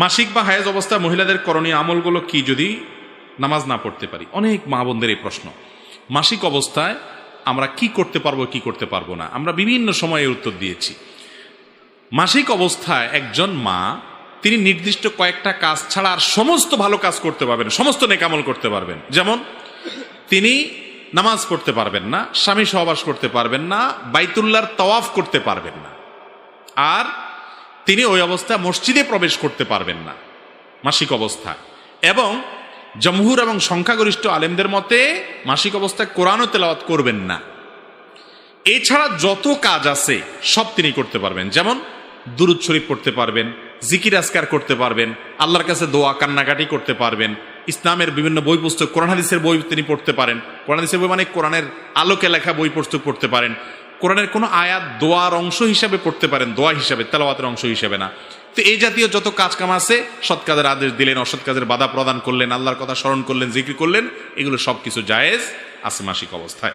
মাসিক বা হায়েজ অবস্থায় মহিলাদের করণীয় আমলগুলো কি যদি নামাজ না পড়তে পারি? অনেক মা বোনদের এই প্রশ্ন। মাসিক অবস্থায় আমরা কি করতে পারবো, কি করতে পারবো না, আমরা বিভিন্ন সময়ে উত্তর দিয়েছি। মাসিক অবস্থায় একজন মা তিনি নির্দিষ্ট কয়েকটা কাজ ছাড়া আর সমস্ত ভালো কাজ করতে পারবেন, সমস্ত নেক আমল করতে পারবেন। যেমন তিনি নামাজ পড়তে পারবেন না, স্বামী সহবাস করতে পারবেন না, বাইতুল্লাহর তাওয়াফ করতে পারবেন না, আর তিনি ওই অবস্থায় মসজিদে প্রবেশ করতে পারবেন না মাসিক অবস্থা। এবং জমহুর এবং সংখ্যাগরিষ্ঠ আলেমদের মতে মাসিক অবস্থায় কোরআনও তেলাওয়াত করবেন না। এছাড়া যত কাজ আছে সব তিনি করতে পারবেন। যেমন দুরুদ শরীফ পড়তে পারবেন, জিকির আজকার করতে পারবেন, আল্লাহর কাছে দোয়া কান্নাকাটি করতে পারবেন, ইসলামের বিভিন্ন বই পুস্তক, কোরআন হাদিসের বই তিনি পড়তে পারেন। কোরআন হাদিসের বই মানে কোরআনের আলোকে লেখা বই পুস্তক পড়তে পারেন। কোরআনের কোনো আয়াত দোয়ার অংশ হিসাবে পড়তে পারেন, দোয়া হিসাবে, তেলাওয়াতের অংশ হিসাবে না। তো এই জাতীয় যত কাজ কাম আছে, সৎ কাজের আদেশ দিলেন, অসৎ কাজের বাধা প্রদান করলেন, আল্লাহর কথা স্মরণ করলেন, জিকির করলেন, এগুলো সবকিছু জায়েজ আছে মাসিক অবস্থায়।